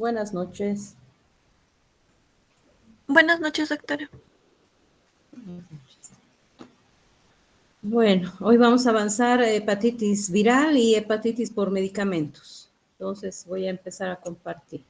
Buenas noches. Buenas noches, doctora. Bueno, hoy vamos a avanzar a hepatitis viral y hepatitis por medicamentos. Entonces voy a empezar a compartir.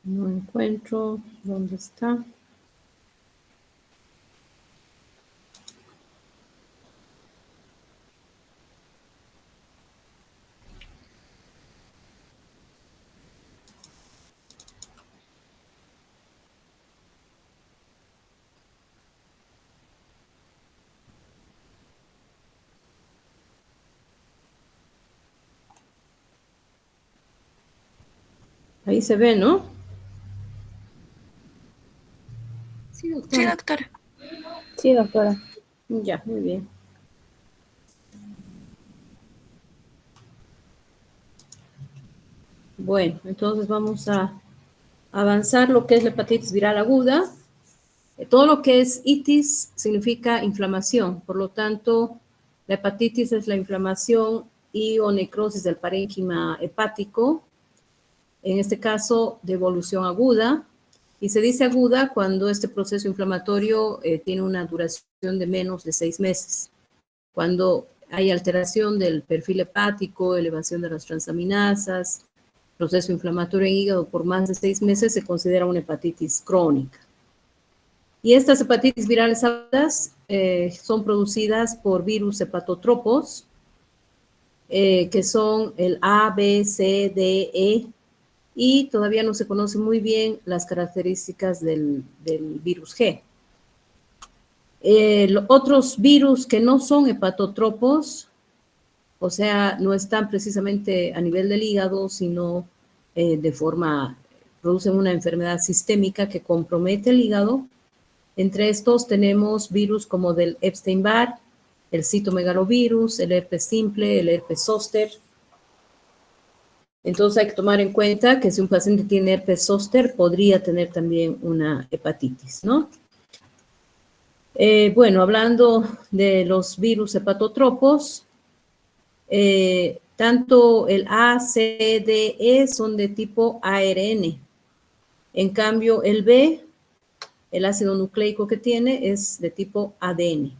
No encuentro dónde está. Ahí se ve, ¿no? Sí, doctora. Sí, doctora. Sí, doctora. Ya, muy bien. Bueno, entonces vamos a avanzar lo que es la hepatitis viral aguda. Todo lo que es itis significa inflamación, por lo tanto, la hepatitis es la inflamación y o necrosis del parénquima hepático, en este caso de evolución aguda, y se dice aguda cuando este proceso inflamatorio tiene una duración de menos de 6 meses. Cuando hay alteración del perfil hepático, elevación de las transaminasas, proceso inflamatorio en hígado por más de 6 meses, se considera una hepatitis crónica. Y estas hepatitis virales agudas son producidas por virus hepatotropos, que son el A, B, C, D, E, y todavía no se conocen muy bien las características del virus G. Otros virus que no son hepatotropos, o sea, no están precisamente a nivel del hígado, sino producen una enfermedad sistémica que compromete el hígado. Entre estos tenemos virus como del Epstein-Barr, el citomegalovirus, el herpes simple, el herpes zóster. Entonces hay que tomar en cuenta que si un paciente tiene herpes zóster, podría tener también una hepatitis, ¿no? Bueno, hablando de los virus hepatotropos, tanto el A, C, D, E son de tipo ARN. En cambio, el B, el ácido nucleico que tiene, es de tipo ADN.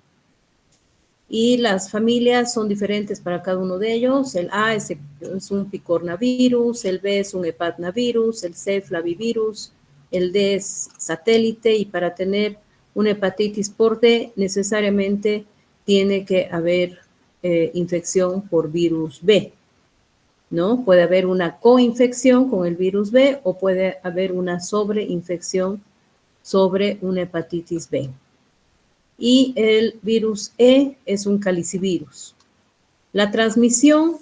Y las familias son diferentes para cada uno de ellos. El A es un picornavirus, el B es un hepatnavirus, el C flavivirus, el D es satélite, y para tener una hepatitis por D necesariamente tiene que haber infección por virus B, ¿no? Puede haber una coinfección con el virus B o puede haber una sobreinfección sobre una hepatitis B. Y el virus E es un calicivirus. La transmisión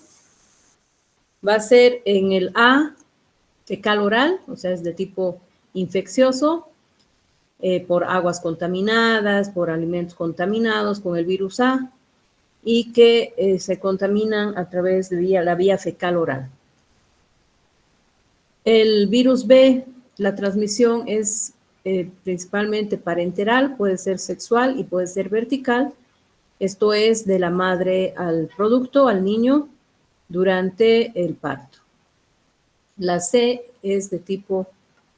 va a ser en el A fecal oral, o sea, es de tipo infeccioso, por aguas contaminadas, por alimentos contaminados con el virus A, y que se contaminan a través de la vía fecal oral. El virus B, la transmisión es principalmente parenteral, puede ser sexual y puede ser vertical. Esto es de la madre al producto, al niño, durante el parto. La C es de tipo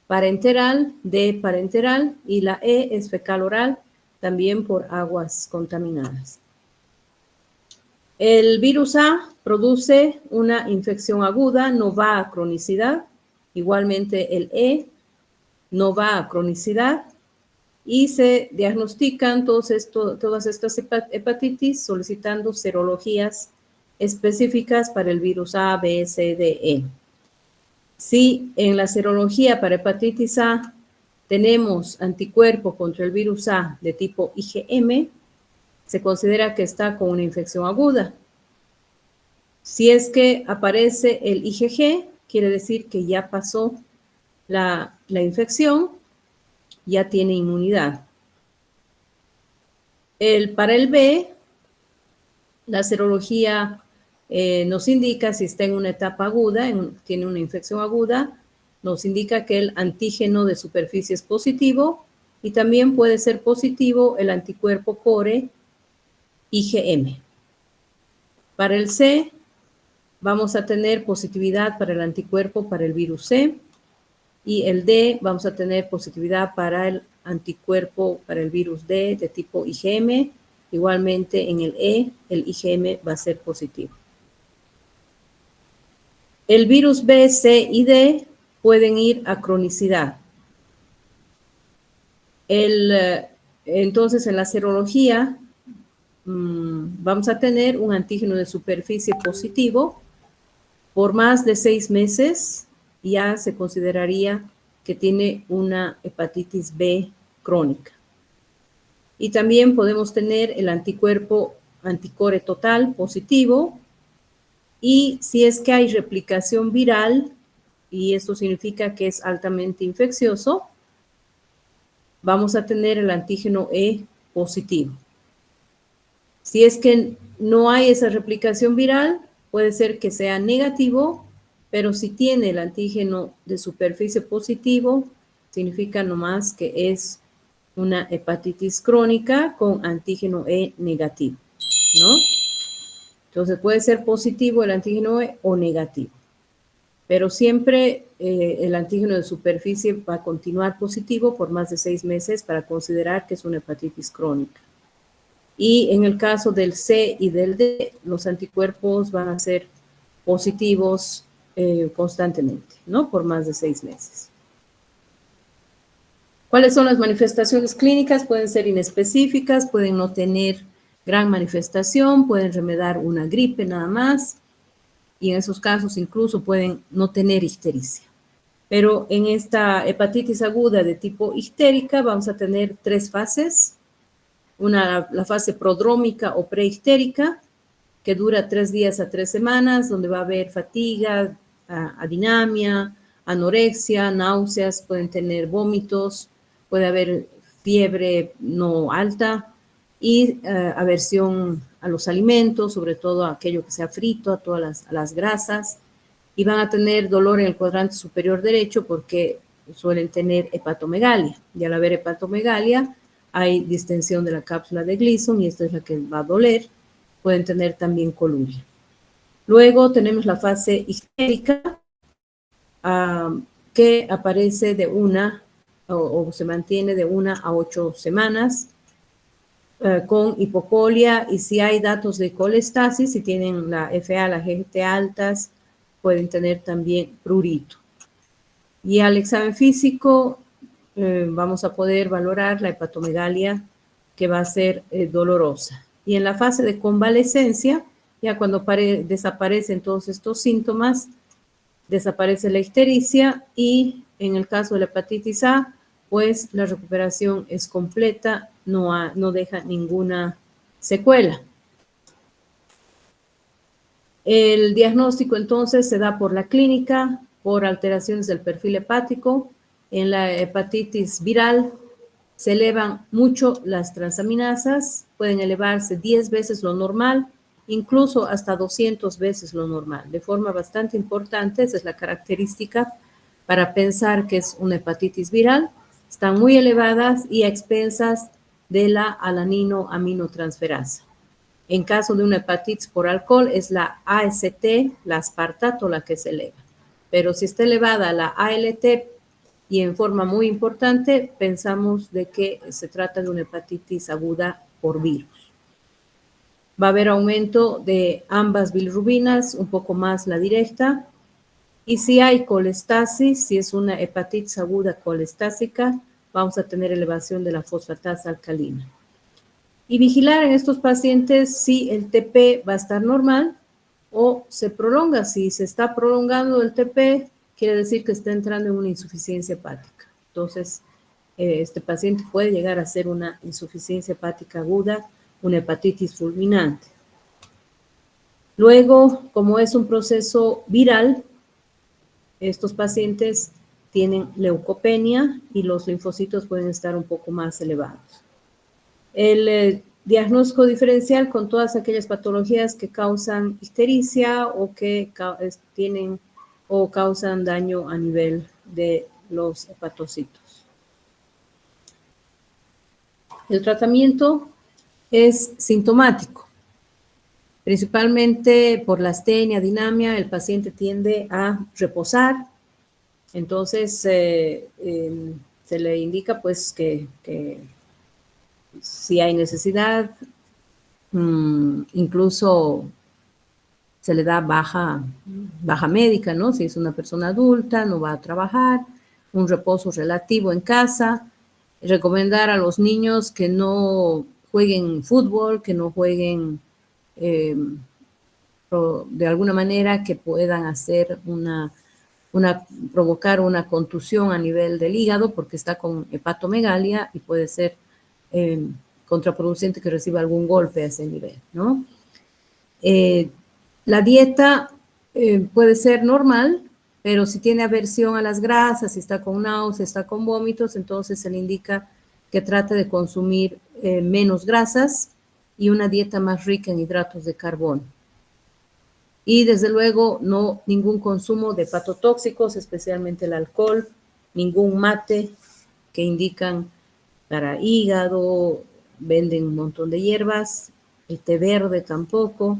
parenteral, D parenteral, y la E es fecal oral, también por aguas contaminadas. El virus A produce una infección aguda, no va a cronicidad. Igualmente el E no va a cronicidad. Y se diagnostican todas estas hepatitis solicitando serologías específicas para el virus A, B, C, D, E. Si en la serología para hepatitis A tenemos anticuerpo contra el virus A de tipo IgM, se considera que está con una infección aguda. Si es que aparece el IgG, quiere decir que ya pasó la infección, ya tiene inmunidad. Para el B, la serología nos indica si está en una etapa aguda, tiene una infección aguda, nos indica que el antígeno de superficie es positivo y también puede ser positivo el anticuerpo core IgM. Para el C, vamos a tener positividad para el anticuerpo para el virus C, y el D, vamos a tener positividad para el anticuerpo para el virus D de tipo IgM. Igualmente en el E, el IgM va a ser positivo. El virus B, C y D pueden ir a cronicidad. Entonces, en la serología, vamos a tener un antígeno de superficie positivo. Por más de 6 meses, ya se consideraría que tiene una hepatitis B crónica. Y también podemos tener el anticuerpo anticore total positivo. Y si es que hay replicación viral, y esto significa que es altamente infeccioso, vamos a tener el antígeno E positivo. Si es que no hay esa replicación viral, puede ser que sea negativo, pero si tiene el antígeno de superficie positivo, significa nomás que es una hepatitis crónica con antígeno E negativo, ¿no? Entonces puede ser positivo el antígeno E o negativo, pero siempre el antígeno de superficie va a continuar positivo por más de 6 meses para considerar que es una hepatitis crónica. Y en el caso del C y del D, los anticuerpos van a ser positivos constantemente, ¿no? Por más de 6 meses. ¿Cuáles son las manifestaciones clínicas? Pueden ser inespecíficas, pueden no tener gran manifestación, pueden remedar una gripe nada más, y en esos casos incluso pueden no tener ictericia. Pero en esta hepatitis aguda de tipo ictérica vamos a tener 3 fases. La fase prodrómica o preictérica, que dura 3 días a 3 semanas, donde va a haber fatiga, adinamia, anorexia, náuseas, pueden tener vómitos, puede haber fiebre no alta y aversión a los alimentos, sobre todo a aquello que sea frito, a todas las grasas, y van a tener dolor en el cuadrante superior derecho porque suelen tener hepatomegalia, y al haber hepatomegalia hay distensión de la cápsula de Gleason y esta es la que va a doler. Pueden tener también coluria. Luego tenemos la fase ictérica, que aparece de o se mantiene de 1 a 8 semanas, con hipocolia, y si hay datos de colestasis, si tienen la FA, la GGT altas, pueden tener también prurito. Y al examen físico vamos a poder valorar la hepatomegalia, que va a ser dolorosa. Y en la fase de convalescencia, ya cuando desaparecen todos estos síntomas, desaparece la ictericia, y en el caso de la hepatitis A, pues la recuperación es completa, no deja ninguna secuela. El diagnóstico entonces se da por la clínica, por alteraciones del perfil hepático. En la hepatitis viral se elevan mucho las transaminasas, pueden elevarse 10 veces lo normal, incluso hasta 200 veces lo normal, de forma bastante importante. Esa es la característica para pensar que es una hepatitis viral. Están muy elevadas y a expensas de la alanino-aminotransferasa. En caso de una hepatitis por alcohol, es la AST, la aspartato, la que se eleva. Pero si está elevada la ALT, y en forma muy importante, pensamos de que se trata de una hepatitis aguda por virus. va a haber aumento de ambas bilirrubinas, un poco más la directa. Y si hay colestasis, si es una hepatitis aguda colestásica, vamos a tener elevación de la fosfatasa alcalina. Y vigilar en estos pacientes si el TP va a estar normal o se prolonga. Si se está prolongando el TP, quiere decir que está entrando en una insuficiencia hepática. Entonces, este paciente puede llegar a ser una insuficiencia hepática aguda, una hepatitis fulminante. Luego, como es un proceso viral, estos pacientes tienen leucopenia y los linfocitos pueden estar un poco más elevados. El diagnóstico diferencial con todas aquellas patologías que causan ictericia o que tienen o causan daño a nivel de los hepatocitos. El tratamiento es sintomático. Principalmente por la astenia, dinamia, el paciente tiende a reposar. Entonces, se le indica pues que si hay necesidad, incluso se le da baja médica, ¿no? Si es una persona adulta, no va a trabajar, un reposo relativo en casa. Recomendar a los niños que no jueguen fútbol, que no jueguen de alguna manera que puedan hacer provocar una contusión a nivel del hígado porque está con hepatomegalia y puede ser contraproducente que reciba algún golpe a ese nivel, ¿no? La dieta puede ser normal, pero si tiene aversión a las grasas, si está con náuseas, está con vómitos, entonces se le indica que trate de consumir menos grasas y una dieta más rica en hidratos de carbono. Y desde luego ningún consumo de hepatotóxicos, especialmente el alcohol, ningún mate que indican para hígado, venden un montón de hierbas, el té verde tampoco,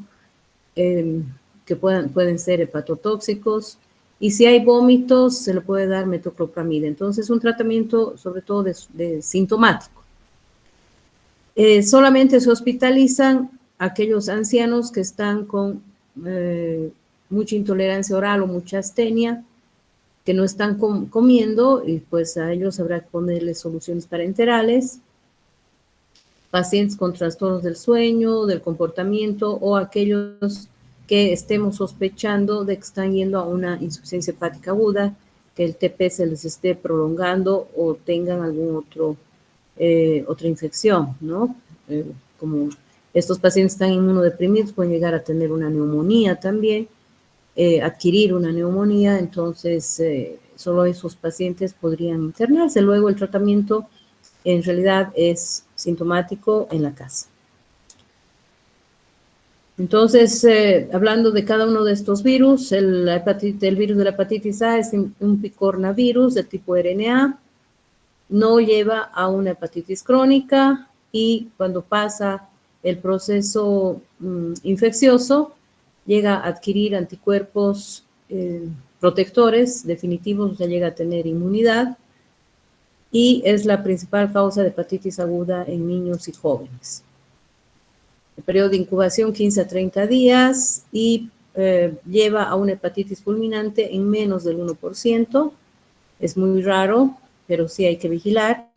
que pueden ser hepatotóxicos. Y si hay vómitos, se le puede dar metoclopramida. Entonces, un tratamiento sobre todo de sintomático. Solamente se hospitalizan aquellos ancianos que están con mucha intolerancia oral o mucha astenia, que no están comiendo, y pues a ellos habrá que ponerles soluciones parenterales. Pacientes con trastornos del sueño, del comportamiento, o aquellos que estemos sospechando de que están yendo a una insuficiencia hepática aguda, que el TP se les esté prolongando o tengan algún otra infección, ¿no? Como estos pacientes están inmunodeprimidos, pueden llegar a tener una neumonía también, adquirir una neumonía, entonces solo esos pacientes podrían internarse. Luego el tratamiento en realidad es sintomático en la casa. Entonces, hablando de cada uno de estos virus, el virus de la hepatitis A es un picornavirus de tipo RNA, no lleva a una hepatitis crónica y cuando pasa el proceso infeccioso, llega a adquirir anticuerpos protectores definitivos, o sea, llega a tener inmunidad y es la principal causa de hepatitis aguda en niños y jóvenes. El periodo de incubación 15 a 30 días y lleva a una hepatitis fulminante en menos del 1%. Es muy raro, pero sí hay que vigilar.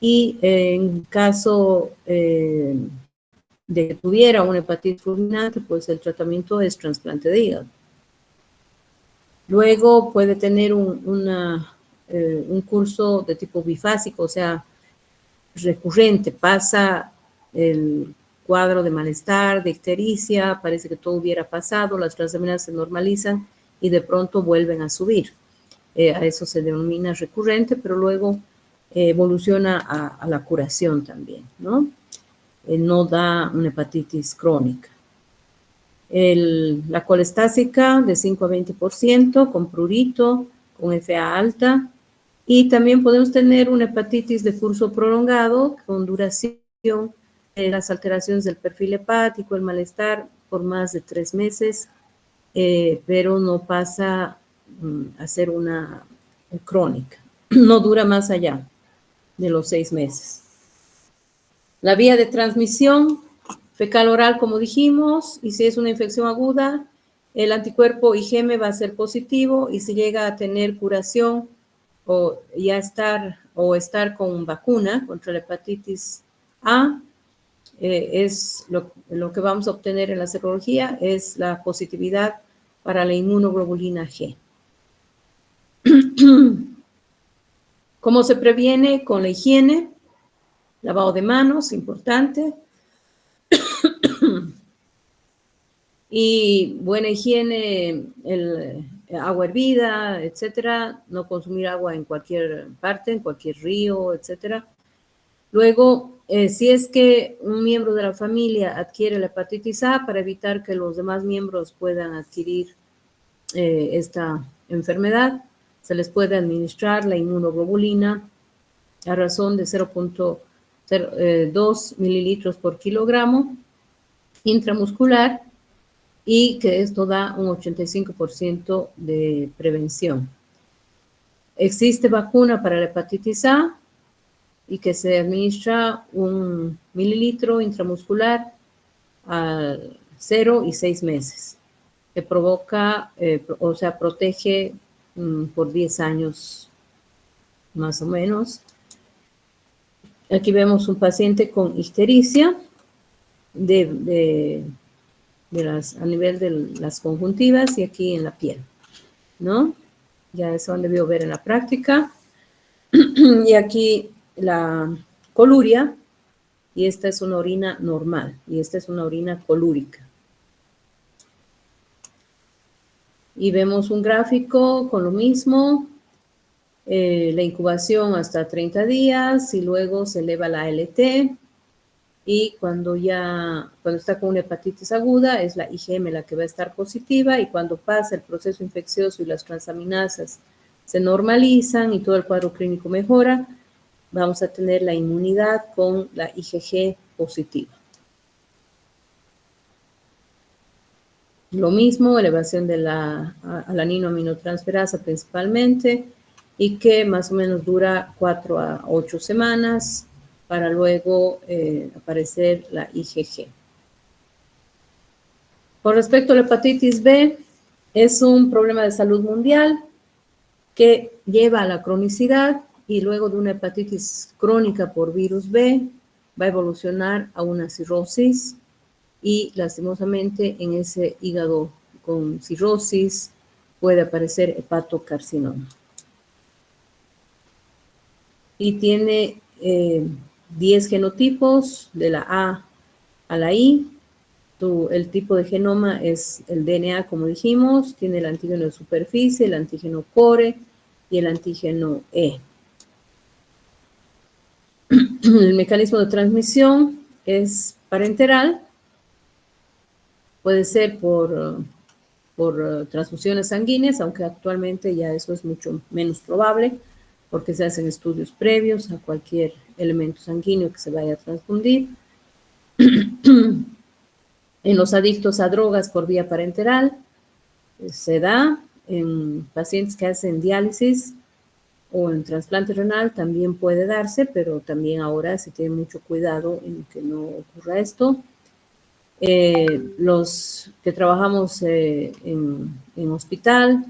Y en caso de que tuviera una hepatitis fulminante, pues el tratamiento es trasplante de hígado. Luego puede tener un curso de tipo bifásico, o sea, recurrente, pasa el cuadro de malestar, de ictericia, parece que todo hubiera pasado, las transaminases se normalizan y de pronto vuelven a subir. A eso se denomina recurrente, pero luego evoluciona a la curación también, ¿no? No da una hepatitis crónica. La colestásica de 5 a 20%, con prurito, con FA alta, y también podemos tener una hepatitis de curso prolongado con duración de las alteraciones del perfil hepático, el malestar por más de 3 meses, pero no pasa a ser una crónica, no dura más allá de los 6 meses. La vía de transmisión Fecal oral, como dijimos, y si es una infección aguda, el anticuerpo IgM va a ser positivo, y si llega a tener curación o estar con vacuna contra la hepatitis A, es lo que vamos a obtener en la serología, es la positividad para la inmunoglobulina G. ¿Cómo se previene? Con la higiene, lavado de manos, importante, y buena higiene, agua hervida, etcétera, no consumir agua en cualquier parte, en cualquier río, etcétera. Luego, si es que un miembro de la familia adquiere la hepatitis A, para evitar que los demás miembros puedan adquirir esta enfermedad, se les puede administrar la inmunoglobulina a razón de 0.2 mililitros por kilogramo intramuscular, y que esto da un 85% de prevención. Existe vacuna para la hepatitis A, y que se administra 1 mililitro intramuscular a 0 y 6 meses, que provoca, protege por 10 años más o menos. Aquí vemos un paciente con ictericia a nivel de las conjuntivas y aquí en la piel, ¿no? Ya eso han debido ver en la práctica. Y aquí la coluria, y esta es una orina normal, y esta es una orina colúrica. Y vemos un gráfico con lo mismo, la incubación hasta 30 días, y luego se eleva la ALT, y cuando está con una hepatitis aguda, es la IgM la que va a estar positiva, y cuando pasa el proceso infeccioso y las transaminasas se normalizan y todo el cuadro clínico mejora, vamos a tener la inmunidad con la IgG positiva. Lo mismo, elevación de la alanino-aminotransferasa principalmente, y que más o menos dura 4 a 8 semanas para luego aparecer la IgG. Con respecto a la hepatitis B, es un problema de salud mundial que lleva a la cronicidad, y luego de una hepatitis crónica por virus B va a evolucionar a una cirrosis, y lastimosamente en ese hígado con cirrosis puede aparecer hepatocarcinoma. Y tiene 10 genotipos de la A a la I. El tipo de genoma es el DNA, como dijimos, tiene el antígeno de superficie, el antígeno core y el antígeno E. El mecanismo de transmisión es parenteral, puede ser por transfusiones sanguíneas, aunque actualmente ya eso es mucho menos probable, porque se hacen estudios previos a cualquier elemento sanguíneo que se vaya a transfundir. En los adictos a drogas por vía parenteral, se da en pacientes que hacen diálisis o en trasplante renal, también puede darse, pero también ahora se tiene mucho cuidado en que no ocurra esto. Los que trabajamos en hospital,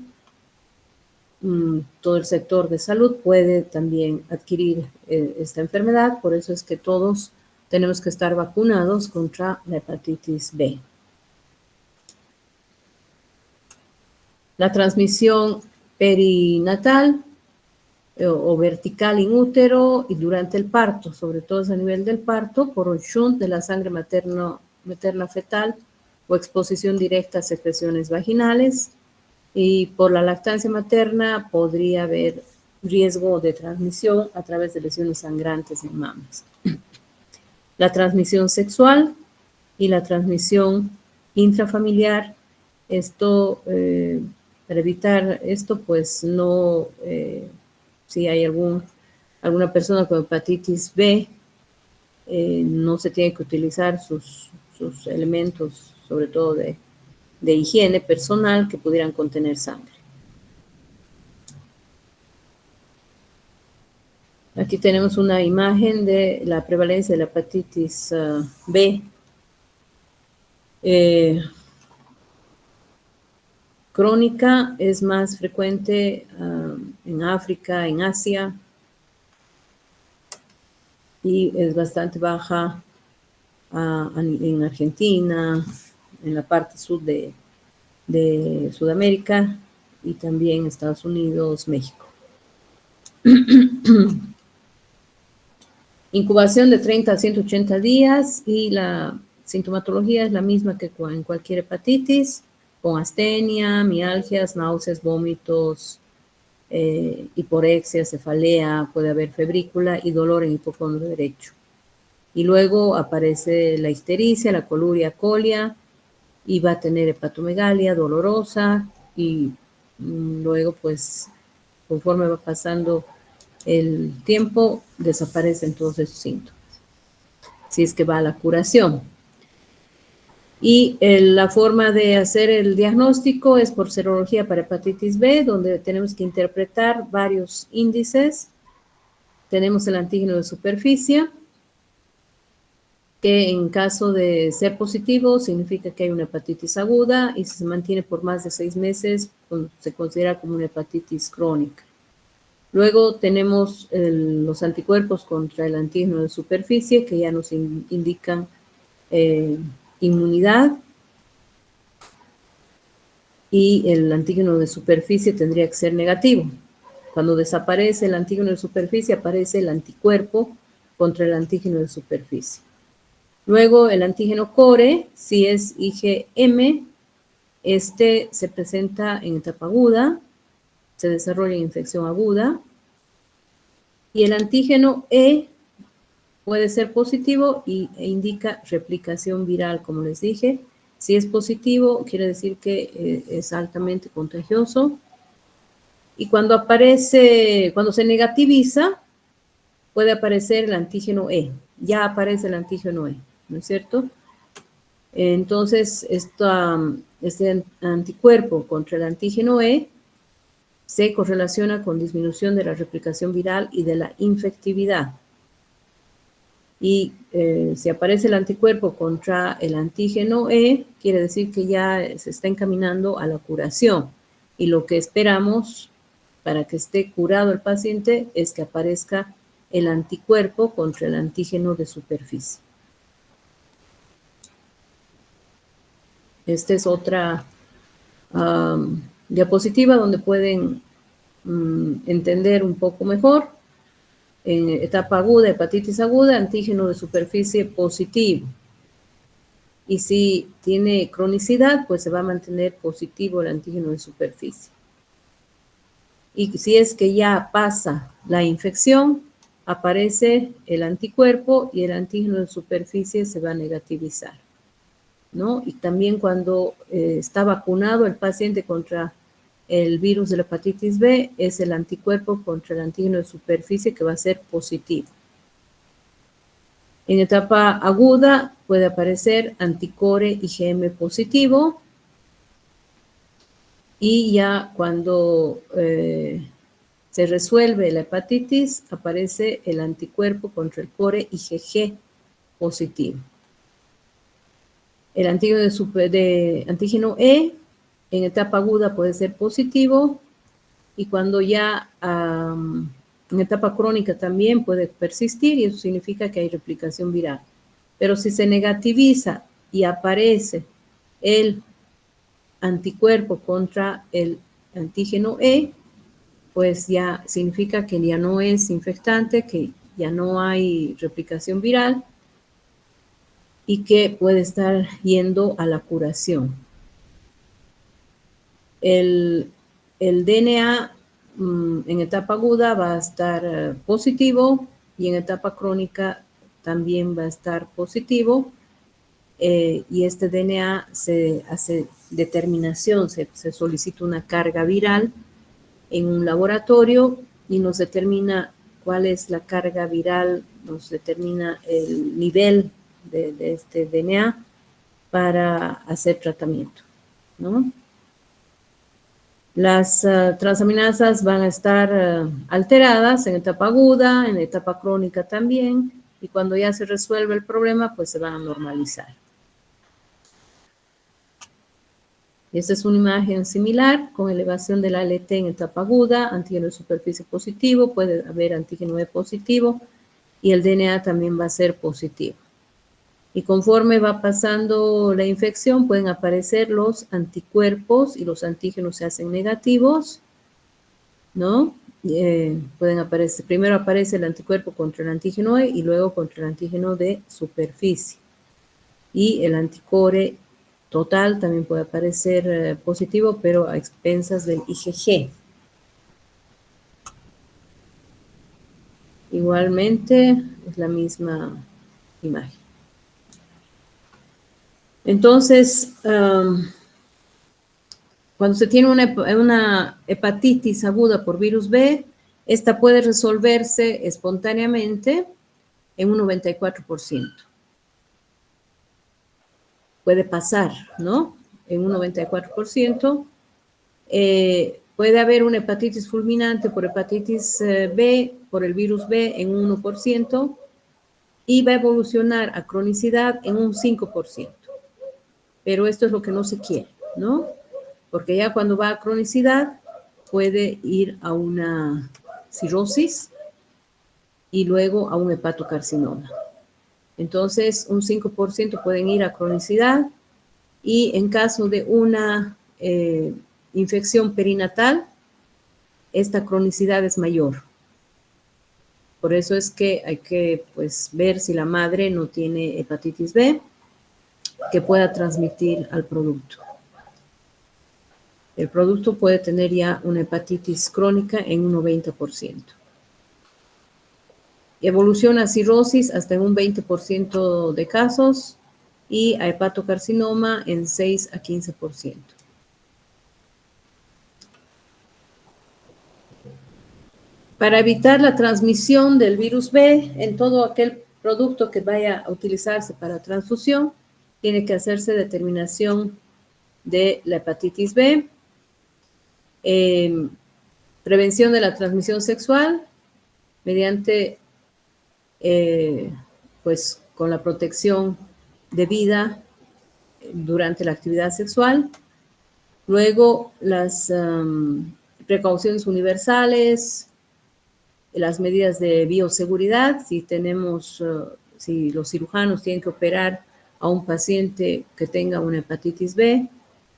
todo el sector de salud puede también adquirir esta enfermedad, por eso es que todos tenemos que estar vacunados contra la hepatitis B. La transmisión perinatal o vertical in útero y durante el parto, sobre todo es a nivel del parto, por un shunt de la sangre materna fetal o exposición directa a secreciones vaginales, y por la lactancia materna podría haber riesgo de transmisión a través de lesiones sangrantes en mamas. La transmisión sexual y la transmisión intrafamiliar, esto, para evitar esto, pues no, si hay alguna persona con hepatitis B, no se tiene que utilizar sus elementos, sobre todo de higiene personal, que pudieran contener sangre. Aquí tenemos una imagen de la prevalencia de la hepatitis B Crónica es más frecuente en África, en Asia, y es bastante baja en Argentina, en la parte sur de Sudamérica y también Estados Unidos, México. Incubación de 30 a 180 días y la sintomatología es la misma que en cualquier hepatitis, con astenia, mialgias, náuseas, vómitos, hiporexia, cefalea, puede haber febrícula y dolor en hipocondrio derecho. Y luego aparece la ictericia, la coluria colia, y va a tener hepatomegalia dolorosa, y luego, pues, conforme va pasando el tiempo, desaparecen todos esos síntomas, si es que va a la curación. Y la forma de hacer el diagnóstico es por serología para hepatitis B, donde tenemos que interpretar varios índices. Tenemos el antígeno de superficie, que en caso de ser positivo significa que hay una hepatitis aguda, y si se mantiene por más de 6 meses, se considera como una hepatitis crónica. Luego tenemos los anticuerpos contra el antígeno de superficie, que ya nos indican inmunidad, y el antígeno de superficie tendría que ser negativo. Cuando desaparece el antígeno de superficie, aparece el anticuerpo contra el antígeno de superficie. Luego el antígeno core, si es IgM, este se presenta en etapa aguda, se desarrolla en infección aguda. Y el antígeno E puede ser positivo e indica replicación viral, como les dije. Si es positivo, quiere decir que es altamente contagioso. Y cuando se negativiza, puede aparecer el antígeno E. Ya aparece el antígeno E, ¿no es cierto? Entonces, este anticuerpo contra el antígeno E se correlaciona con disminución de la replicación viral y de la infectividad. Y si aparece el anticuerpo contra el antígeno E, quiere decir que ya se está encaminando a la curación. Y lo que esperamos para que esté curado el paciente es que aparezca el anticuerpo contra el antígeno de superficie. Esta es otra diapositiva donde pueden entender un poco mejor. En etapa aguda, hepatitis aguda, antígeno de superficie positivo. Y si tiene cronicidad, pues se va a mantener positivo el antígeno de superficie. Y si es que ya pasa la infección, aparece el anticuerpo y el antígeno de superficie se va a negativizar, ¿no? Y también cuando está vacunado el paciente contra el virus de la hepatitis B, es el anticuerpo contra el antígeno de superficie que va a ser positivo. En etapa aguda puede aparecer anticore IgM positivo, y ya cuando se resuelve la hepatitis, aparece el anticuerpo contra el core IgG positivo. El antígeno E en etapa aguda puede ser positivo, y cuando ya en etapa crónica también puede persistir, y eso significa que hay replicación viral. Pero si se negativiza y aparece el anticuerpo contra el antígeno E, pues ya significa que ya no es infectante, que ya no hay replicación viral y que puede estar yendo a la curación. El DNA en etapa aguda va a estar positivo, y en etapa crónica también va a estar positivo, y este DNA se hace determinación, se solicita una carga viral en un laboratorio y nos determina cuál es la carga viral, nos determina el nivel de este DNA para hacer tratamiento, ¿no? Las transaminasas van a estar alteradas en etapa aguda, en etapa crónica también, y cuando ya se resuelve el problema, pues se van a normalizar. Esta es una imagen similar con elevación del ALT en etapa aguda, antígeno de superficie positivo, puede haber antígeno E positivo y el DNA también va a ser positivo. Y conforme va pasando la infección pueden aparecer los anticuerpos y los antígenos se hacen negativos, ¿no? Pueden aparecer, primero aparece el anticuerpo contra el antígeno E y luego contra el antígeno de superficie. Y el anticore total también puede aparecer positivo, pero a expensas del IgG. Igualmente es la misma imagen. Entonces, cuando se tiene una hepatitis aguda por virus B, esta puede resolverse espontáneamente en un 94%. Puede pasar, ¿no? En un 94%. Puede haber una hepatitis fulminante por hepatitis B, por el virus B en un 1%, y va a evolucionar a cronicidad en un 5%. Pero esto es lo que no se quiere, ¿no? Porque ya cuando va a cronicidad puede ir a una cirrosis y luego a un hepatocarcinoma. Entonces, un 5% pueden ir a cronicidad y en caso de una infección perinatal, esta cronicidad es mayor. Por eso es que hay que pues, ver si la madre no tiene hepatitis B que pueda transmitir al producto. El producto puede tener ya una hepatitis crónica en un 90%. Evoluciona a cirrosis hasta en un 20% de casos y a hepatocarcinoma en 6 a 15%. Para evitar la transmisión del virus B en todo aquel producto que vaya a utilizarse para transfusión, tiene que hacerse determinación de la hepatitis B, prevención de la transmisión sexual mediante, pues, con la protección debida durante la actividad sexual. Luego, las precauciones universales, las medidas de bioseguridad, si los cirujanos tienen que operar a un paciente que tenga una hepatitis B,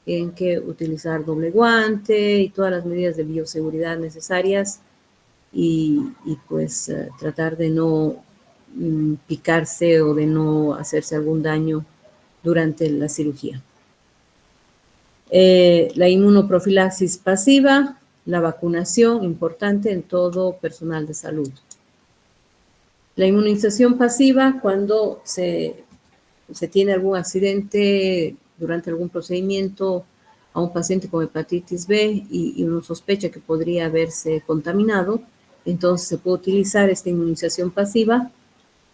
tienen que utilizar doble guante y todas las medidas de bioseguridad necesarias y pues tratar de no picarse o de no hacerse algún daño durante la cirugía. La inmunoprofilaxis pasiva, la vacunación, importante en todo personal de salud. La inmunización pasiva, cuando se tiene algún accidente durante algún procedimiento a un paciente con hepatitis B y uno sospecha que podría haberse contaminado, entonces se puede utilizar esta inmunización pasiva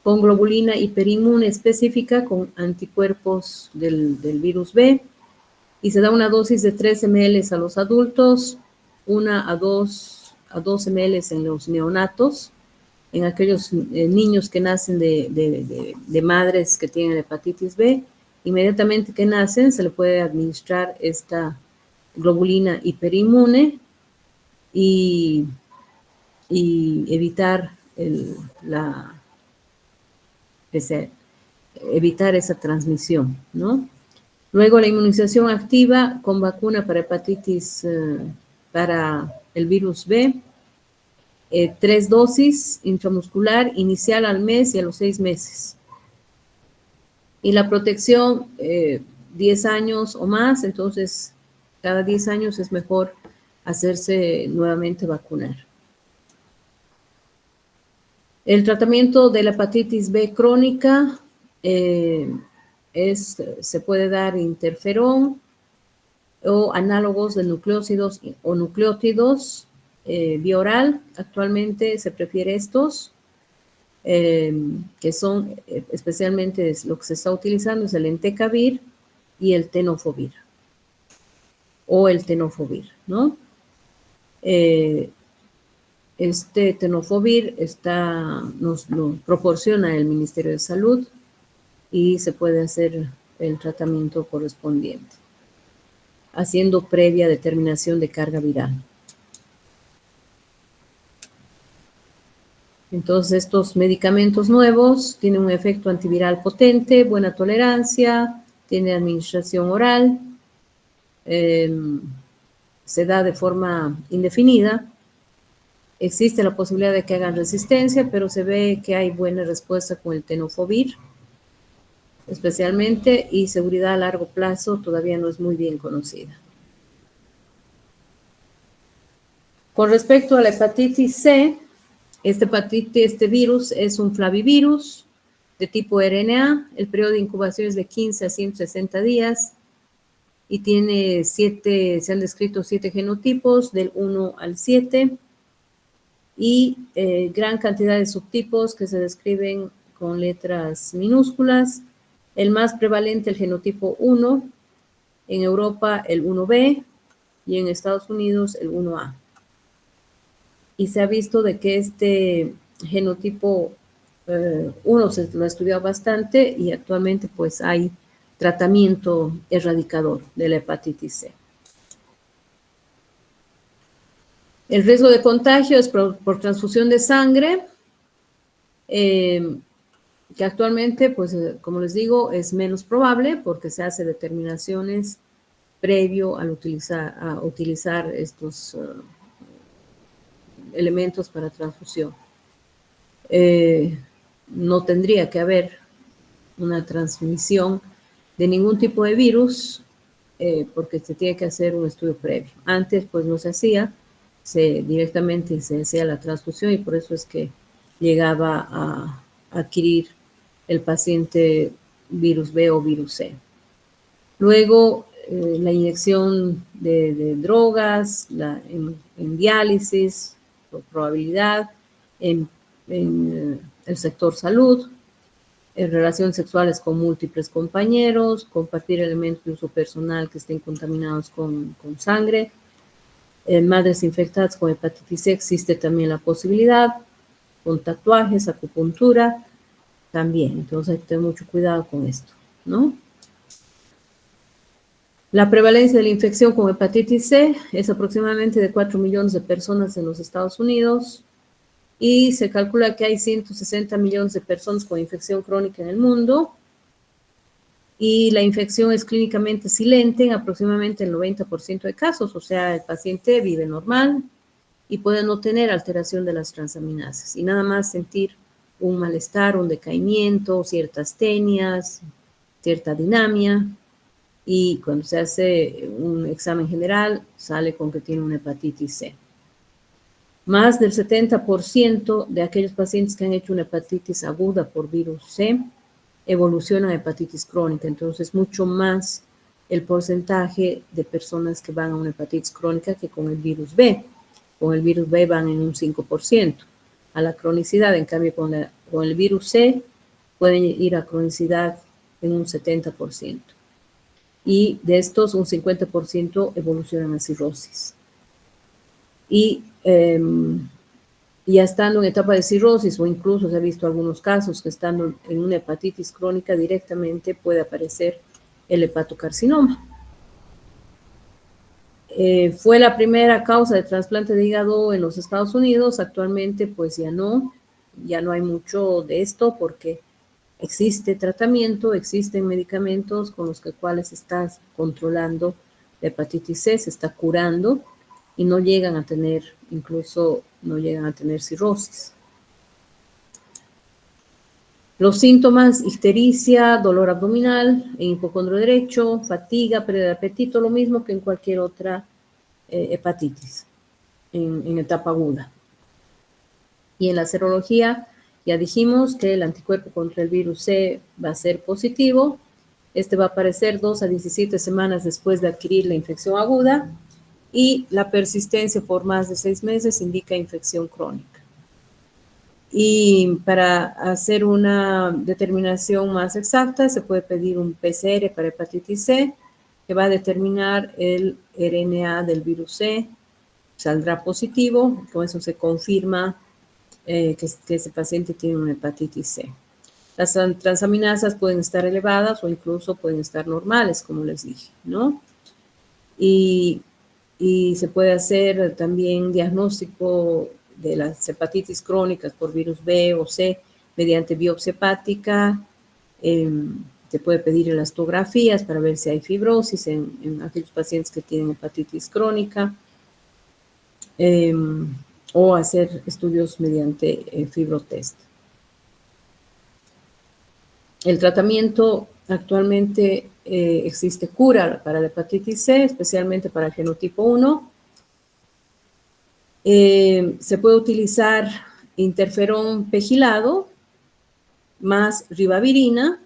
con globulina hiperinmune específica con anticuerpos del virus B y se da una dosis de 3 ml a los adultos, 1 a 2 ml en los neonatos, en aquellos niños que nacen de madres que tienen hepatitis B. Inmediatamente que nacen se le puede administrar esta globulina hiperinmune y evitar evitar esa transmisión, ¿no? Luego la inmunización activa con vacuna para hepatitis, para el virus B, 3 dosis intramuscular inicial al mes y a los 6 meses. Y la protección, 10 años o más, entonces cada 10 años es mejor hacerse nuevamente vacunar. El tratamiento de la hepatitis B crónica se puede dar interferón o análogos de nucleócidos o nucleótidos vía oral. Actualmente se prefiere estos, que son especialmente lo que se está utilizando es el entecavir y el tenofovir, o el tenofovir, ¿no? Este tenofovir nos lo proporciona el Ministerio de Salud y se puede hacer el tratamiento correspondiente. haciendo previa determinación de carga viral. Entonces, estos medicamentos nuevos tienen un efecto antiviral potente, buena tolerancia, tiene administración oral, se da de forma indefinida. Existe la posibilidad de que hagan resistencia, pero se ve que hay buena respuesta con el tenofovir, especialmente, y seguridad a largo plazo todavía no es muy bien conocida. Con respecto a la hepatitis C, este virus es un flavivirus de tipo RNA. El periodo de incubación es de 15 a 160 días y tiene se han descrito 7 genotipos del 1 al 7 y gran cantidad de subtipos que se describen con letras minúsculas. El más prevalente, el genotipo 1, en Europa el 1B y en Estados Unidos el 1A. Y se ha visto de que este genotipo 1 se lo ha estudiado bastante y actualmente pues hay tratamiento erradicador de la hepatitis C. El riesgo de contagio es por transfusión de sangre, que actualmente, pues, como les digo, es menos probable porque se hace determinaciones previo a utilizar estos elementos para transfusión. No tendría que haber una transmisión de ningún tipo de virus porque se tiene que hacer un estudio previo. Antes, pues, no se hacía, directamente se hacía la transfusión y por eso es que llegaba a adquirir el paciente virus B o virus C. Luego, la inyección de drogas, en diálisis, por probabilidad, en el sector salud, en relaciones sexuales con múltiples compañeros, compartir elementos de uso personal que estén contaminados con sangre. En madres infectadas con hepatitis C existe también la posibilidad, con tatuajes, acupuntura, también. Entonces hay que tener mucho cuidado con esto, ¿no? La prevalencia de la infección con hepatitis C es aproximadamente de 4 millones de personas en los Estados Unidos y se calcula que hay 160 millones de personas con infección crónica en el mundo y la infección es clínicamente silente en aproximadamente el 90% de casos, o sea, el paciente vive normal y puede no tener alteración de las transaminasas y nada más sentir un malestar, un decaimiento, ciertas tenias, cierta dinamia, y cuando se hace un examen general sale con que tiene una hepatitis C. Más del 70% de aquellos pacientes que han hecho una hepatitis aguda por virus C evolucionan a hepatitis crónica, entonces mucho más el porcentaje de personas que van a una hepatitis crónica que con el virus B. Con el virus B van en un 5% a la cronicidad, en cambio con el virus C pueden ir a cronicidad en un 70%. Y de estos, un 50% evolucionan a cirrosis. Y ya estando en etapa de cirrosis, o incluso se ha visto algunos casos que estando en una hepatitis crónica directamente puede aparecer el hepatocarcinoma. Fue la primera causa de trasplante de hígado en los Estados Unidos. Actualmente, pues ya no hay mucho de esto porque existe tratamiento, existen medicamentos con los cuales se está controlando la hepatitis C, se está curando y no llegan a tener, incluso no llegan a tener cirrosis. Los síntomas: ictericia, dolor abdominal, en hipocondrio derecho, fatiga, pérdida de apetito, lo mismo que en cualquier otra hepatitis en etapa aguda. Y en la serología ya dijimos que el anticuerpo contra el virus C va a ser positivo. Este va a aparecer 2 a 17 semanas después de adquirir la infección aguda y la persistencia por más de 6 meses indica infección crónica. Y para hacer una determinación más exacta se puede pedir un PCR para hepatitis C que va a determinar el RNA del virus C, saldrá positivo, con eso se confirma que ese paciente tiene una hepatitis C. Las transaminasas pueden estar elevadas o incluso pueden estar normales, como les dije, ¿no? y se puede hacer también diagnóstico de las hepatitis crónicas por virus B o C mediante biopsia hepática. Se puede pedir elastografías para ver si hay fibrosis en aquellos pacientes que tienen hepatitis crónica, o hacer estudios mediante fibrotest. El tratamiento actualmente existe cura para la hepatitis C, especialmente para el genotipo 1. Se puede utilizar interferón pegilado más ribavirina,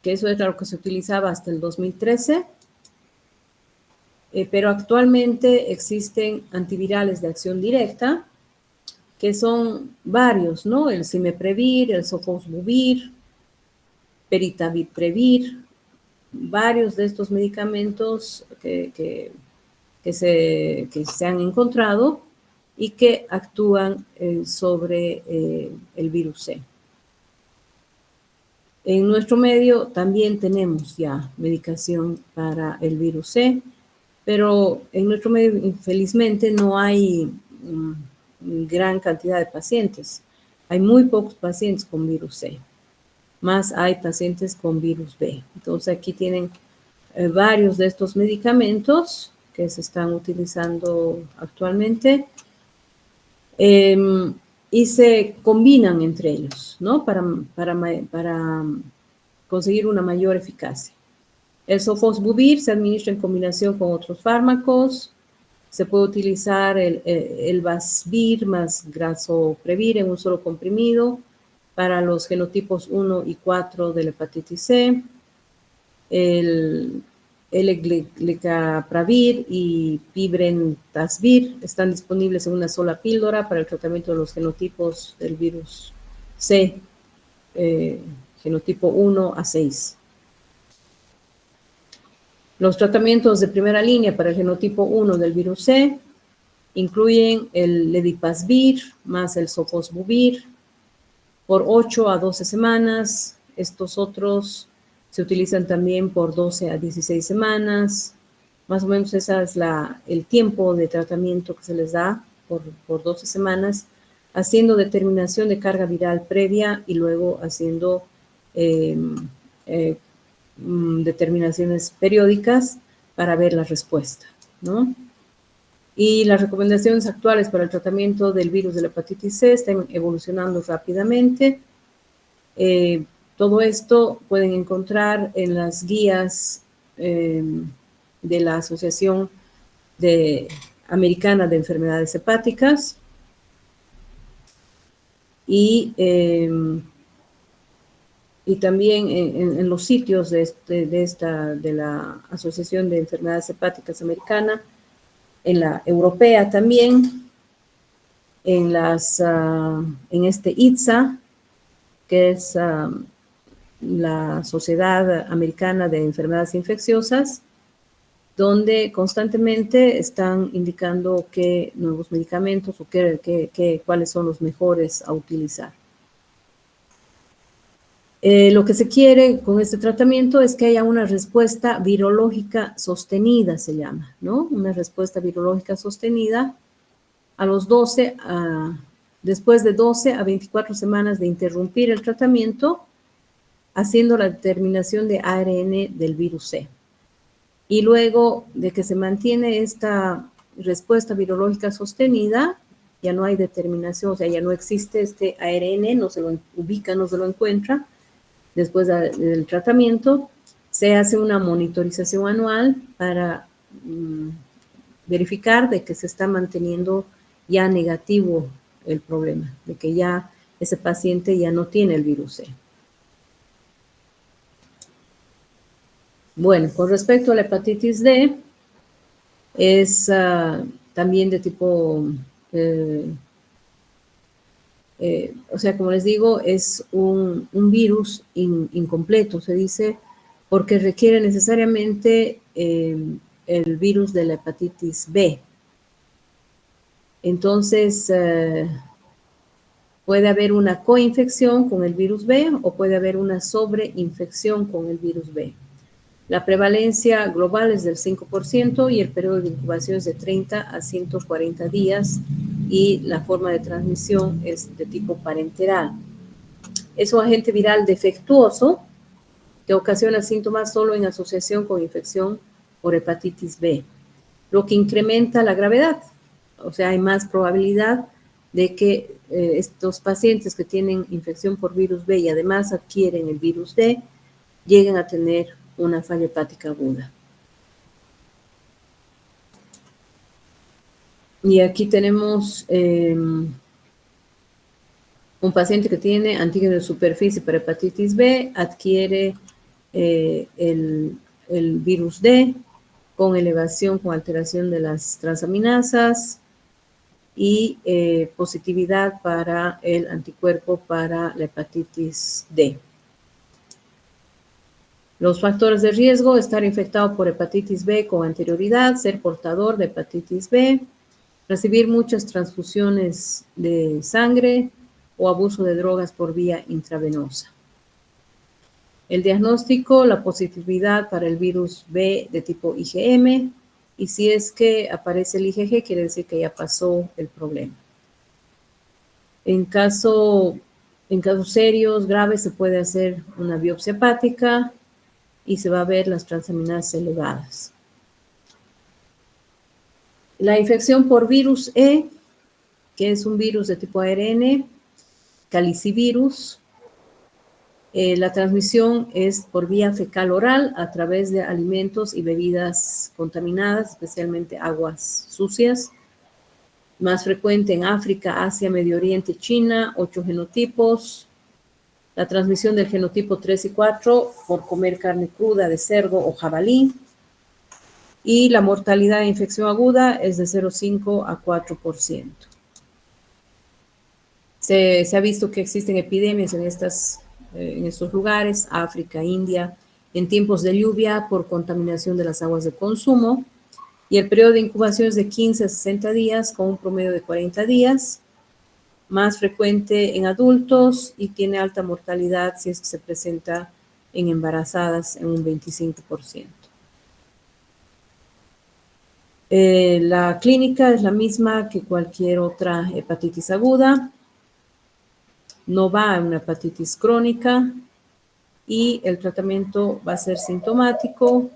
que eso es lo que se utilizaba hasta el 2013. Pero actualmente existen antivirales de acción directa, que son varios, ¿no? El cimeprevir, el sofosbuvir, peritavir-previr, varios de estos medicamentos que se han encontrado y que actúan sobre el virus C. En nuestro medio también tenemos ya medicación para el virus C, pero en nuestro medio, infelizmente, no hay gran cantidad de pacientes. Hay muy pocos pacientes con virus C, más hay pacientes con virus B. Entonces, aquí tienen varios de estos medicamentos que se están utilizando actualmente y se combinan entre ellos, ¿no? Para conseguir una mayor eficacia. El sofosbuvir se administra en combinación con otros fármacos. Se puede utilizar el Vasbir más Grazoprevir en un solo comprimido para los genotipos 1 y 4 de la hepatitis C. El Glecapravir y Pibrentasvir están disponibles en una sola píldora para el tratamiento de los genotipos del virus C, genotipo 1 a 6. Los tratamientos de primera línea para el genotipo 1 del virus C incluyen el Ledipasvir más el sofosbuvir por 8 a 12 semanas. Estos otros se utilizan también por 12 a 16 semanas. Más o menos ese es el tiempo de tratamiento que se les da por 12 semanas, haciendo determinación de carga viral previa y luego haciendo determinaciones periódicas para ver la respuesta, ¿no? Y las recomendaciones actuales para el tratamiento del virus de la hepatitis C están evolucionando rápidamente. Todo esto pueden encontrar en las guías de la Asociación Americana de Enfermedades Hepáticas y también en los sitios de la Asociación de Enfermedades Hepáticas Americana, en la europea también, en ITSA, que es la Sociedad Americana de Enfermedades Infecciosas, donde constantemente están indicando qué nuevos medicamentos o cuáles son los mejores a utilizar. Lo que se quiere con este tratamiento es que haya una respuesta virológica sostenida, se llama, ¿no? Una respuesta virológica sostenida a los después de 12 a 24 semanas de interrumpir el tratamiento, haciendo la determinación de ARN del virus C. Y luego de que se mantiene esta respuesta virológica sostenida, ya no hay determinación, o sea, ya no existe este ARN, no se lo ubica, no se lo encuentra. Después del tratamiento, se hace una monitorización anual para verificar de que se está manteniendo ya negativo el problema, de que ya ese paciente ya no tiene el virus C. Bueno, con respecto a la hepatitis D, es también de tipo, o sea, como les digo, es un virus incompleto, se dice, porque requiere necesariamente el virus de la hepatitis B. Entonces, puede haber una coinfección con el virus B o puede haber una sobreinfección con el virus B. La prevalencia global es del 5% y el periodo de incubación es de 30 a 140 días y la forma de transmisión es de tipo parenteral. Es un agente viral defectuoso que ocasiona síntomas solo en asociación con infección por hepatitis B, lo que incrementa la gravedad. O sea, hay más probabilidad de que estos pacientes que tienen infección por virus B y además adquieren el virus D, lleguen a tener una falla hepática aguda. Y aquí tenemos un paciente que tiene antígeno de superficie para hepatitis B, adquiere el virus D con elevación, con alteración de las transaminasas y positividad para el anticuerpo para la hepatitis D. Los factores de riesgo: estar infectado por hepatitis B con anterioridad, ser portador de hepatitis B, recibir muchas transfusiones de sangre o abuso de drogas por vía intravenosa. El diagnóstico: la positividad para el virus B de tipo IgM, y si es que aparece el IgG, quiere decir que ya pasó el problema. En casos serios, graves, se puede hacer una biopsia hepática y se va a ver las transaminasas elevadas. La infección por virus E, que es un virus de tipo ARN, calicivirus. La transmisión es por vía fecal oral a través de alimentos y bebidas contaminadas, especialmente aguas sucias. Más frecuente en África, Asia, Medio Oriente, China, 8 genotipos. La transmisión del genotipo 3 y 4 por comer carne cruda de cerdo o jabalí. Y la mortalidad de infección aguda es de 0,5 a 4%. Se ha visto que existen epidemias en estos lugares, África, India, en tiempos de lluvia por contaminación de las aguas de consumo. Y el periodo de incubación es de 15 a 60 días, con un promedio de 40 días. Más frecuente en adultos y tiene alta mortalidad si es que se presenta en embarazadas en un 25%. La clínica es la misma que cualquier otra hepatitis aguda. No va a una hepatitis crónica y el tratamiento va a ser sintomático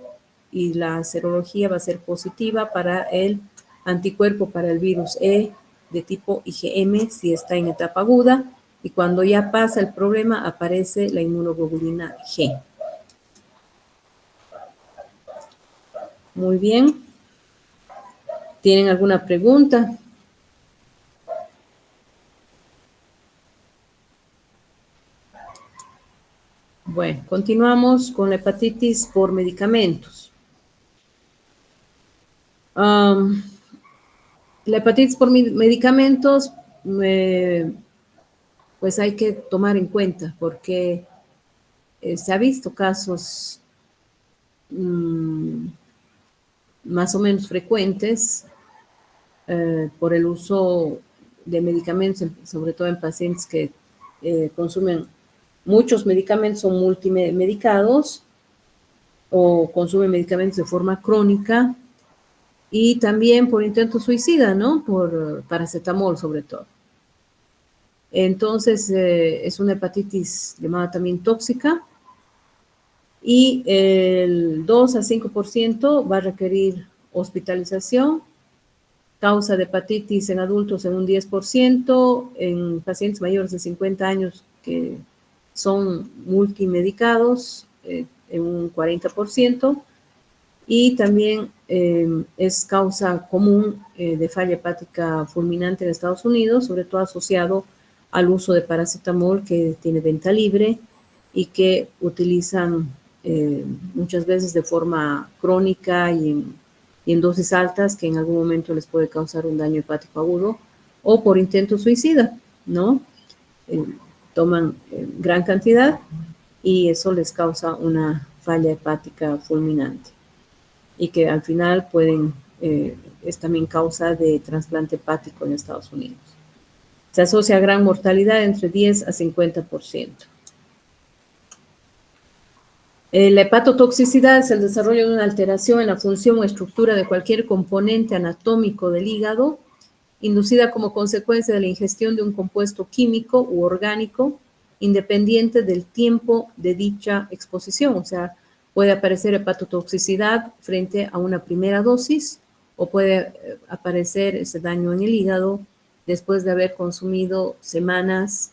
y la serología va a ser positiva para el anticuerpo para el virus E de tipo IgM si está en etapa aguda, y cuando ya pasa el problema aparece la inmunoglobulina G. Muy bien. ¿Tienen alguna pregunta? Bueno, continuamos con la hepatitis por medicamentos. La hepatitis por medicamentos, pues hay que tomar en cuenta porque se ha visto casos más o menos frecuentes por el uso de medicamentos, sobre todo en pacientes que consumen muchos medicamentos o multimedicados o consumen medicamentos de forma crónica, y también por intento suicida, ¿no? Por paracetamol sobre todo. Entonces, es una hepatitis llamada también tóxica, y el 2 a 5% va a requerir hospitalización. Causa de hepatitis en adultos en un 10%, en pacientes mayores de 50 años que son multimedicados en un 40%, y también es causa común de falla hepática fulminante en Estados Unidos, sobre todo asociado al uso de paracetamol, que tiene venta libre y que utilizan muchas veces de forma crónica y en dosis altas, que en algún momento les puede causar un daño hepático agudo, o por intento suicida, ¿no? Toman gran cantidad y eso les causa una falla hepática fulminante, y que al final es también causa de trasplante hepático en Estados Unidos. Se asocia a gran mortalidad entre 10 a 50%. La hepatotoxicidad es el desarrollo de una alteración en la función o estructura de cualquier componente anatómico del hígado, inducida como consecuencia de la ingestión de un compuesto químico u orgánico, independiente del tiempo de dicha exposición. O sea, puede aparecer hepatotoxicidad frente a una primera dosis o puede aparecer ese daño en el hígado después de haber consumido semanas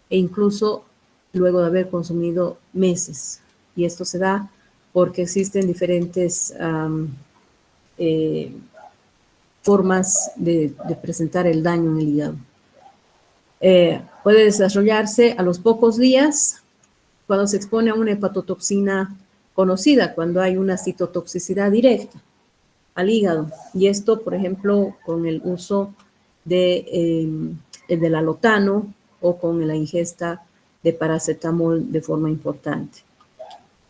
e incluso luego de haber consumido meses. Y esto se da porque existen diferentes formas de presentar el daño en el hígado. Puede desarrollarse a los pocos días cuando se expone a una hepatotoxina conocida, cuando hay una citotoxicidad directa al hígado. Y esto, por ejemplo, con el uso del alotano o con la ingesta de paracetamol de forma importante.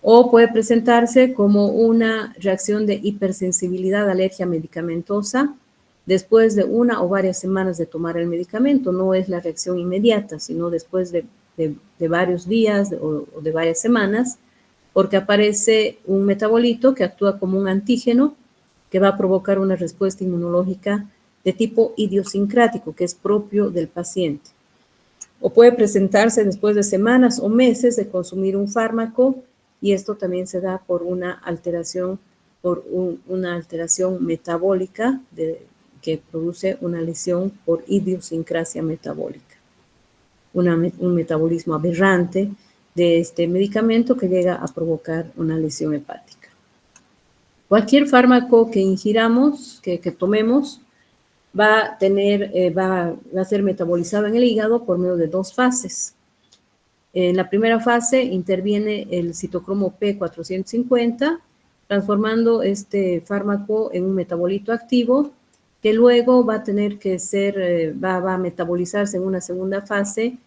O puede presentarse como una reacción de hipersensibilidad, alergia medicamentosa, después de una o varias semanas de tomar el medicamento. No es la reacción inmediata, sino después de varios días o de varias semanas, porque aparece un metabolito que actúa como un antígeno que va a provocar una respuesta inmunológica de tipo idiosincrático, que es propio del paciente. O puede presentarse después de semanas o meses de consumir un fármaco, y esto también se da por una alteración, metabólica que produce una lesión por idiosincrasia metabólica. Un metabolismo aberrante de este medicamento que llega a provocar una lesión hepática. Cualquier fármaco que ingiramos, que tomemos, va a ser metabolizado en el hígado por medio de dos fases. En la primera fase interviene el citocromo P450, transformando este fármaco en un metabolito activo que luego va a tener que va a metabolizarse en una segunda fase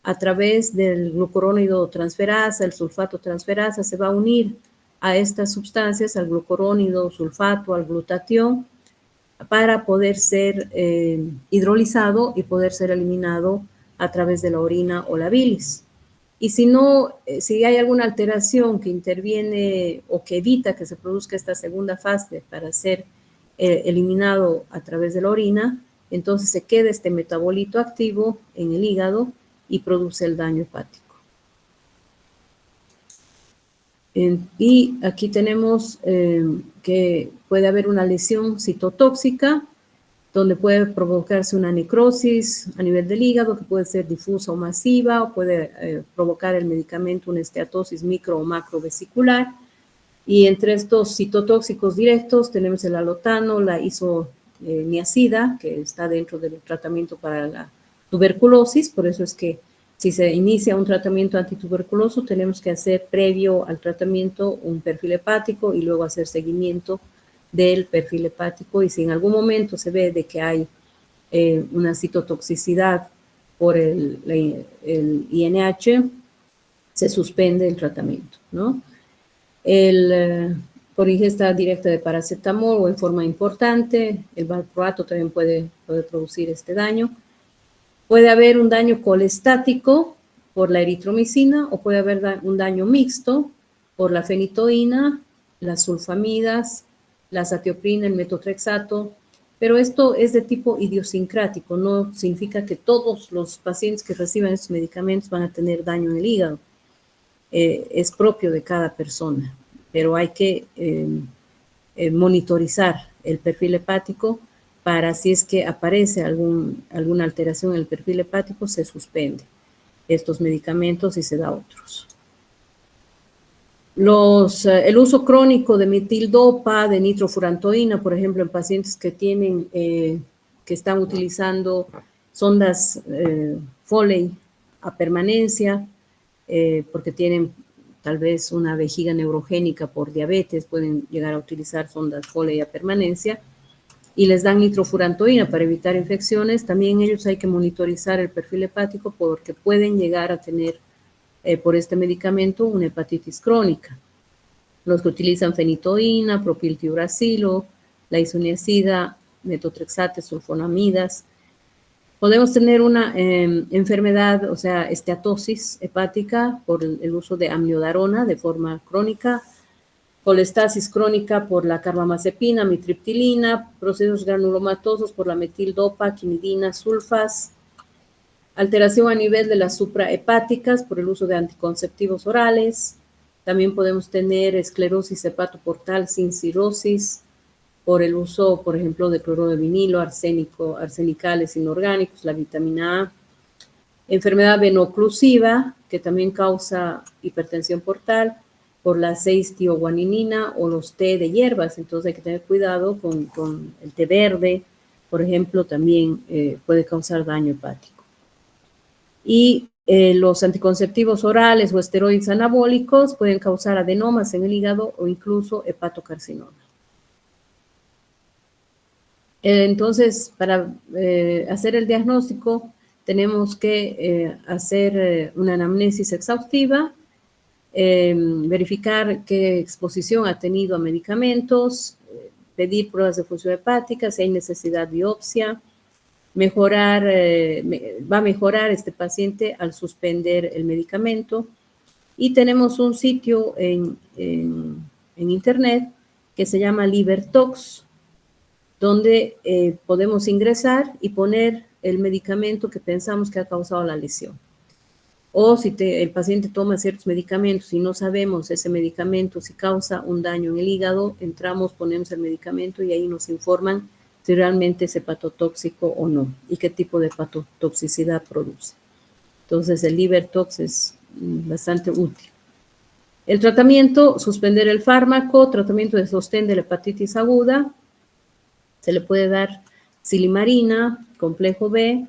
a través del glucurónido transferasa, el sulfato transferasa, se va a unir a estas sustancias, al glucurónido, sulfato, al glutatión, para poder ser hidrolizado y poder ser eliminado a través de la orina o la bilis. Y si no, si hay alguna alteración que interviene o que evita que se produzca esta segunda fase para ser eliminado a través de la orina, entonces se queda este metabolito activo en el hígado y produce el daño hepático. Y aquí tenemos que puede haber una lesión citotóxica, donde puede provocarse una necrosis a nivel del hígado, que puede ser difusa o masiva, o puede provocar el medicamento una esteatosis micro o macrovesicular. Y entre estos citotóxicos directos tenemos el alotano, la isoniazida, que está dentro del tratamiento para la tuberculosis. Por eso es que si se inicia un tratamiento antituberculoso, tenemos que hacer previo al tratamiento un perfil hepático y luego hacer seguimiento del perfil hepático, y si en algún momento se ve de que hay una citotoxicidad por el INH, se suspende el tratamiento, ¿no? Por ingesta directa de paracetamol o en forma importante, el valproato también puede producir este daño. Puede haber un daño colestático por la eritromicina, o puede haber un daño mixto por la fenitoína, las sulfamidas, la azatioprina, el metotrexato, pero esto es de tipo idiosincrático, no significa que todos los pacientes que reciban estos medicamentos van a tener daño en el hígado. Es propio de cada persona, pero hay que monitorizar el perfil hepático para, si es que aparece alguna alteración en el perfil hepático, se suspende estos medicamentos y se da otros. El uso crónico de metildopa, de nitrofurantoína, por ejemplo, en pacientes que están utilizando sondas Foley a permanencia, porque tienen tal vez una vejiga neurogénica por diabetes, pueden llegar a utilizar sondas Foley a permanencia, y les dan nitrofurantoína para evitar infecciones. También ellos hay que monitorizar el perfil hepático, porque pueden llegar a tener por este medicamento una hepatitis crónica. Los que utilizan fenitoína, propiltiuracilo, la isoniazida, metotrexate, sulfonamidas, Podemos tener una enfermedad, o sea, esteatosis hepática por el uso de amiodarona de forma crónica, colestasis crónica por la carbamazepina, mitriptilina, procesos granulomatosos por la metildopa, quinidina, sulfas, alteración a nivel de las suprahepáticas por el uso de anticonceptivos orales. También podemos tener esclerosis hepatoportal sin cirrosis por el uso, por ejemplo, de cloruro de vinilo, arsénico, arsenicales inorgánicos, la vitamina A. Enfermedad venoclusiva, que también causa hipertensión portal, por la 6-tioguaninina o los té de hierbas. Entonces hay que tener cuidado con el té verde, por ejemplo, también puede causar daño hepático. Y los anticonceptivos orales o esteroides anabólicos pueden causar adenomas en el hígado o incluso hepatocarcinoma. Entonces, para hacer el diagnóstico, tenemos que hacer una anamnesis exhaustiva, verificar qué exposición ha tenido a medicamentos, pedir pruebas de función hepática, si hay necesidad de biopsia, va a mejorar este paciente al suspender el medicamento. Y tenemos un sitio en internet que se llama LiverTox, donde podemos ingresar y poner el medicamento que pensamos que ha causado la lesión. O si el paciente toma ciertos medicamentos y no sabemos ese medicamento si causa un daño en el hígado, entramos, ponemos el medicamento y ahí nos informan si realmente es hepatotóxico o no y qué tipo de hepatotoxicidad produce. Entonces el LiverTox es bastante útil. El tratamiento, suspender el fármaco, tratamiento de sostén de la hepatitis aguda. Se le puede dar silimarina, complejo B,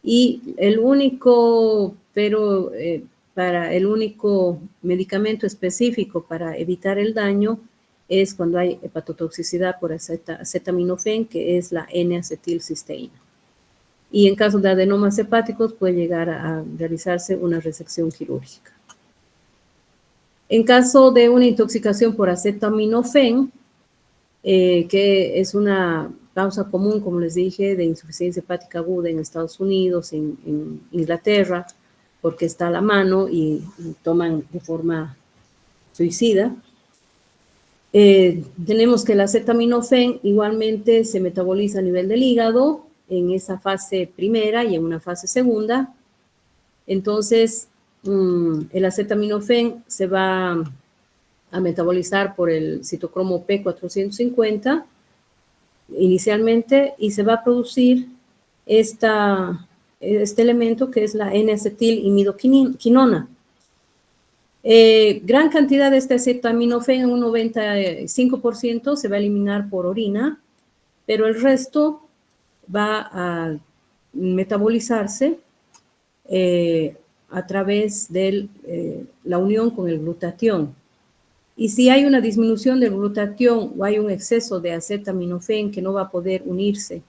y el único medicamento específico para evitar el daño es cuando hay hepatotoxicidad por acetaminofén, que es la N-acetilcisteína. Y en caso de adenomas hepáticos puede llegar a realizarse una resección quirúrgica. En caso de una intoxicación por acetaminofén, que es una causa común, como les dije, de insuficiencia hepática aguda en Estados Unidos, en Inglaterra, porque está a la mano y toman de forma suicida. Tenemos que el acetaminofén igualmente se metaboliza a nivel del hígado en esa fase primera y en una fase segunda. Entonces, el acetaminofén se va a metabolizar por el citocromo P450 inicialmente y se va a producir este elemento que es la N-acetilimidoquinona. Gran cantidad de este acetaminofén, un 95%, se va a eliminar por orina, pero el resto va a metabolizarse a través de la unión con el glutatión. Y si hay una disminución del glutatión o hay un exceso de acetaminofén que no va a poder unirse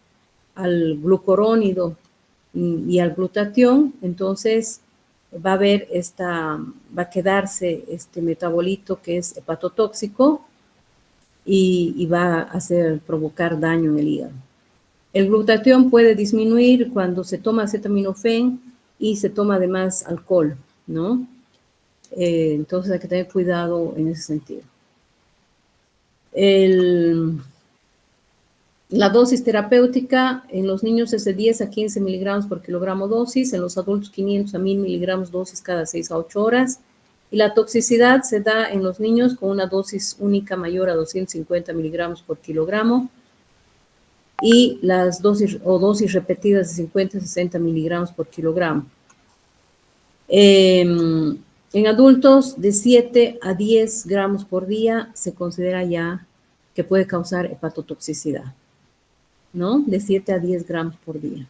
al glucurónido y al glutatión, entonces va a quedarse este metabolito que es hepatotóxico y va a provocar daño en el hígado. El glutatión puede disminuir cuando se toma acetaminofén y se toma además alcohol, ¿no? Entonces hay que tener cuidado en ese sentido. La dosis terapéutica en los niños es de 10 a 15 miligramos por kilogramo dosis, en los adultos 500 a 1000 miligramos dosis cada 6 a 8 horas. Y la toxicidad se da en los niños con una dosis única mayor a 250 miligramos por kilogramo y las dosis repetidas de 50 a 60 miligramos por kilogramo. En adultos, de 7 a 10 gramos por día se considera ya que puede causar hepatotoxicidad, ¿no? De 7 a 10 gramos por día.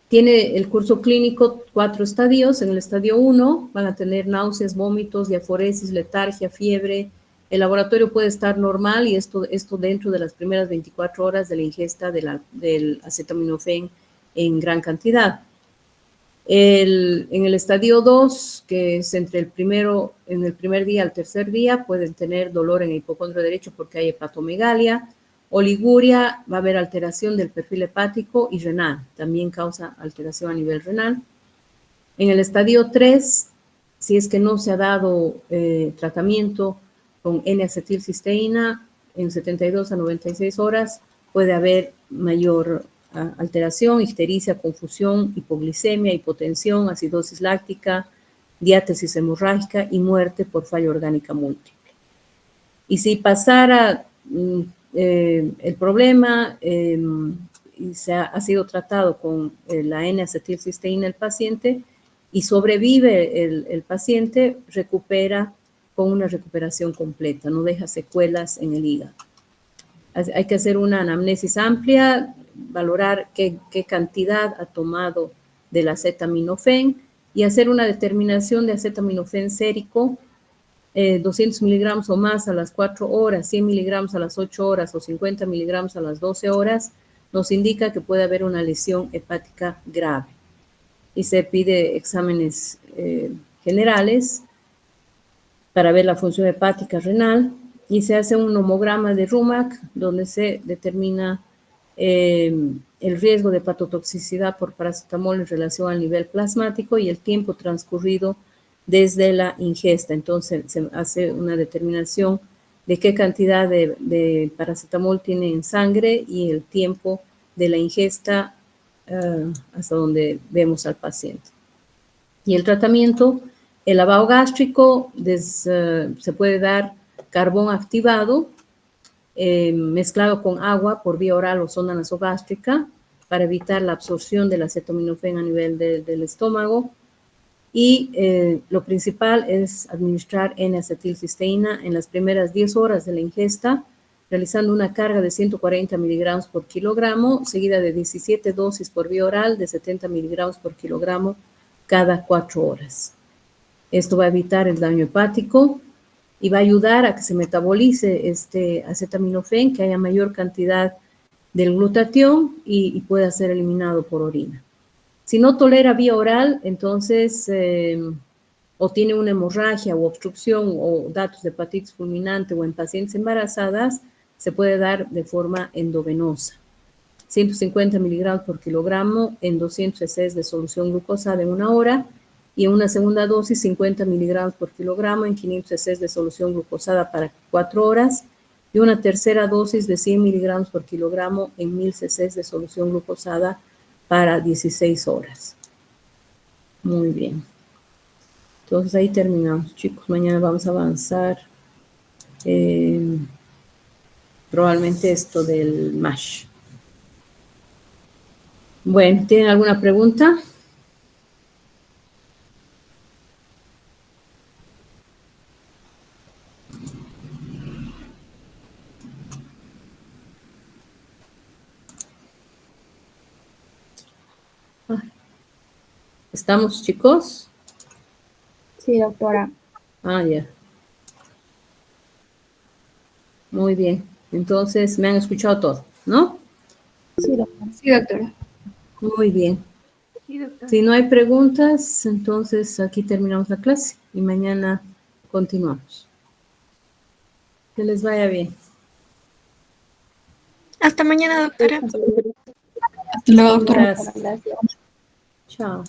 Tiene el curso clínico 4 estadios. En el estadio 1 van a tener náuseas, vómitos, diaforesis, letargia, fiebre. El laboratorio puede estar normal y esto dentro de las primeras 24 horas de la ingesta del acetaminofén en gran cantidad. En el estadio 2, que es en el primer día al tercer día, pueden tener dolor en el hipocondrio derecho porque hay hepatomegalia Oliguria, va a haber alteración del perfil hepático y renal, también causa alteración a nivel renal. En el estadio 3, si es que no se ha dado tratamiento con N-acetilcisteína, en 72 a 96 horas puede haber mayor alteración, ictericia, confusión, hipoglicemia, hipotensión, acidosis láctica, diátesis hemorrágica y muerte por falla orgánica múltiple. Y si pasara el problema y ha sido tratado con la N-acetilcisteína el paciente y sobrevive el paciente, recupera con una recuperación completa, no deja secuelas en el hígado. Hay que hacer una anamnesis amplia, valorar qué cantidad ha tomado del acetaminofén y hacer una determinación de acetaminofén sérico, 200 miligramos o más a las 4 horas, 100 miligramos a las 8 horas o 50 miligramos a las 12 horas, nos indica que puede haber una lesión hepática grave. Y se pide exámenes generales para ver la función hepática renal y se hace un homograma de RUMAC donde se determina el riesgo de hepatotoxicidad por paracetamol en relación al nivel plasmático y el tiempo transcurrido desde la ingesta. Entonces se hace una determinación de qué cantidad de paracetamol tiene en sangre y el tiempo de la ingesta hasta donde vemos al paciente. Y el tratamiento, el lavado gástrico, se puede dar carbón activado mezclado con agua por vía oral o sonda nasogástrica para evitar la absorción del acetaminofén a nivel del estómago. Y lo principal es administrar N-acetilcisteína en las primeras 10 horas de la ingesta, realizando una carga de 140 miligramos por kilogramo, seguida de 17 dosis por vía oral de 70 miligramos por kilogramo cada 4 horas. Esto va a evitar el daño hepático y va a ayudar a que se metabolice este acetaminofén, que haya mayor cantidad del glutatión y pueda ser eliminado por orina. Si no tolera vía oral, entonces, o tiene una hemorragia o obstrucción o datos de hepatitis fulminante o en pacientes embarazadas, se puede dar de forma endovenosa. 150 miligramos por kilogramo en 200 cc de solución glucosada en 1 hora y en una segunda dosis 50 miligramos por kilogramo en 500 cc de solución glucosada para 4 horas y una tercera dosis de 100 miligramos por kilogramo en 1000 cc de solución glucosada para 16 horas. Muy bien. Entonces ahí terminamos, chicos. Mañana vamos a avanzar probablemente esto del MASH. Bueno, ¿tienen alguna pregunta? ¿Estamos, chicos? Sí, doctora. Ah, ya. Muy bien. Entonces, me han escuchado todo, ¿no? Sí, doctora. Sí, doctora. Muy bien. Sí, doctora. Si no hay preguntas, entonces aquí terminamos la clase y mañana continuamos. Que les vaya bien. Hasta mañana, doctora. Hasta luego, doctora. Gracias. Gracias. Chao.